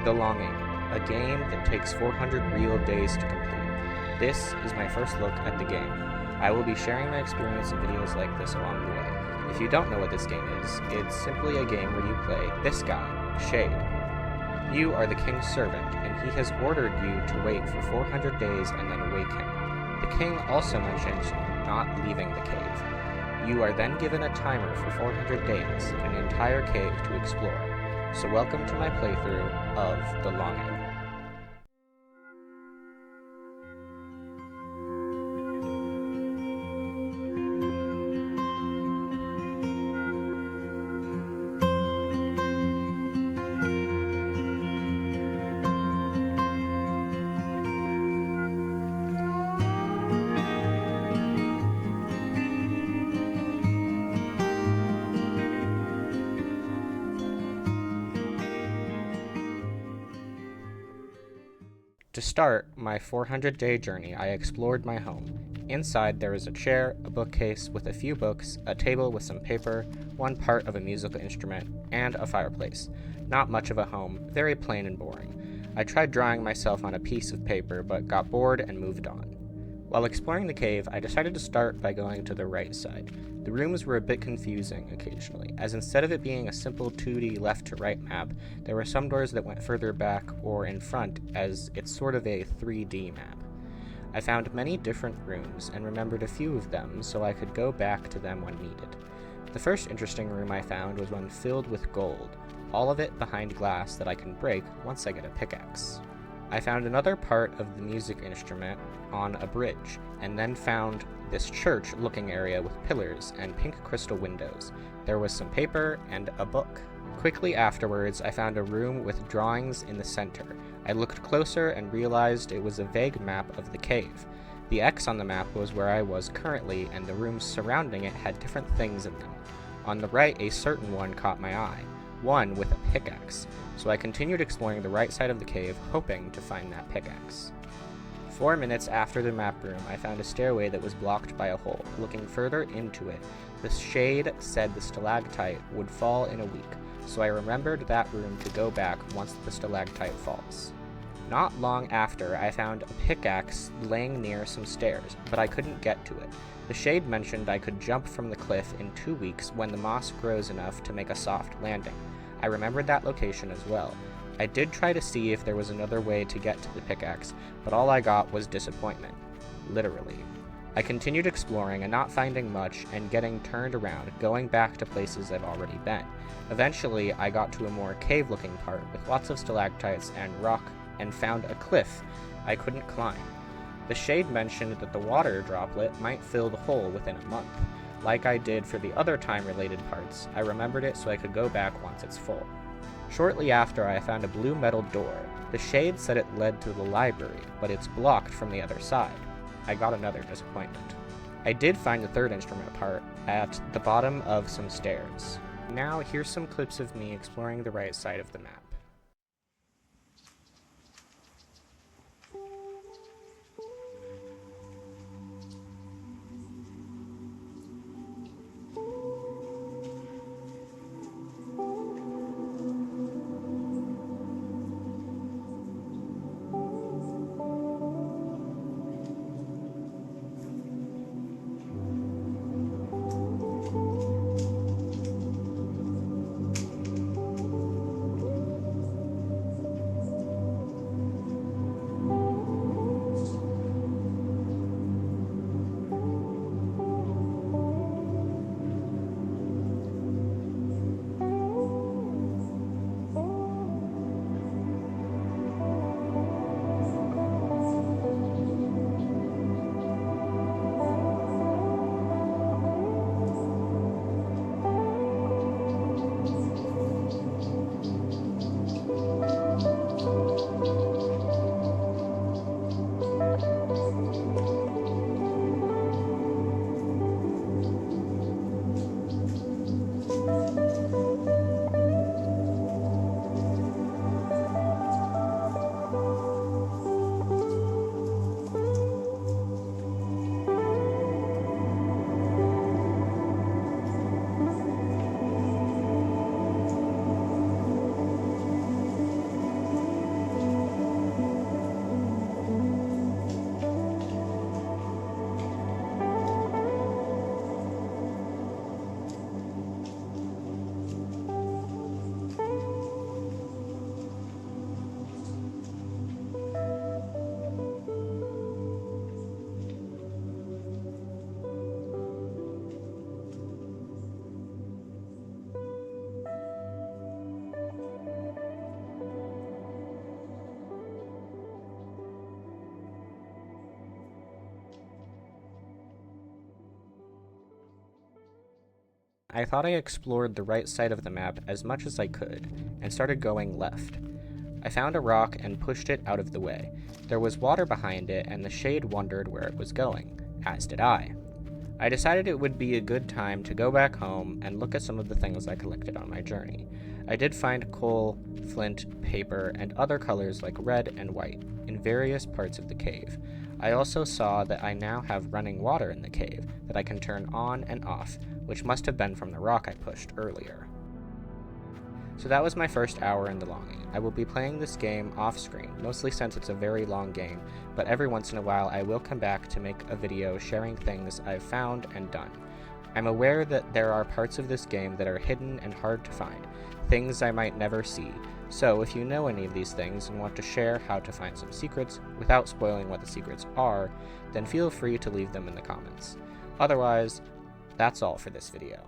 The Longing, a game that takes 400 real days to complete. This is my first look at the game. I will be sharing my experience in videos like this along the way. If you don't know what this game is, it's simply a game where you play this guy, Shade. You are the king's servant, and he has ordered you to wait for 400 days and then wake him. The king also mentions not leaving the cave. You are then given a timer for 400 days, and an entire cave to explore. So welcome to my playthrough of The Longing. To start my 400-day journey, I explored my home. Inside, there was a chair, a bookcase with a few books, a table with some paper, one part of a musical instrument, and a fireplace. Not much of a home, very plain and boring. I tried drawing myself on a piece of paper, but got bored and moved on. While exploring the cave, I decided to start by going to the right side. The rooms were a bit confusing occasionally, as instead of it being a simple 2D left-to-right map, there were some doors that went further back or in front, as it's sort of a 3D map. I found many different rooms and remembered a few of them so I could go back to them when needed. The first interesting room I found was one filled with gold, all of it behind glass that I can break once I get a pickaxe. I found another part of the music instrument on a bridge, and then found this church-looking area with pillars and pink crystal windows. There was some paper and a book. Quickly afterwards, I found a room with drawings in the center. I looked closer and realized it was a vague map of the cave. The X on the map was where I was currently, and the rooms surrounding it had different things in them. On the right, a certain one caught my eye, one with a pickaxe, so I continued exploring the right side of the cave, hoping to find that pickaxe. 4 minutes after the map room, I found a stairway that was blocked by a hole. Looking further into it, the shade said the stalactite would fall in a week, so I remembered that room to go back once the stalactite falls. Not long after, I found a pickaxe laying near some stairs, but I couldn't get to it. The shade mentioned I could jump from the cliff in 2 weeks when the moss grows enough to make a soft landing. I remembered that location as well. I did try to see if there was another way to get to the pickaxe, but all I got was disappointment. Literally. I continued exploring and not finding much and getting turned around, going back to places I've already been. Eventually, I got to a more cave-looking part with lots of stalactites and rock and found a cliff I couldn't climb. The shade mentioned that the water droplet might fill the hole within a month. Like I did for the other time-related parts, I remembered it so I could go back once it's full. Shortly after, I found a blue metal door. The shade said it led to the library, but it's blocked from the other side. I got another disappointment. I did find the third instrument part at the bottom of some stairs. Now, here's some clips of me exploring the right side of the map. I thought I explored the right side of the map as much as I could, and started going left. I found a rock and pushed it out of the way. There was water behind it, and the shade wondered where it was going, as did I. I decided it would be a good time to go back home and look at some of the things I collected on my journey. I did find coal, flint, paper, and other colors like red and white in various parts of the cave. I also saw that I now have running water in the cave that I can turn on and off, which must have been from the rock I pushed earlier. So that was my first hour in the longing. I will be playing this game off-screen, mostly since it's a very long game, but every once in a while I will come back to make a video sharing things I've found and done. I'm aware that there are parts of this game that are hidden and hard to find, things I might never see, so if you know any of these things and want to share how to find some secrets without spoiling what the secrets are, then feel free to leave them in the comments. Otherwise, that's all for this video.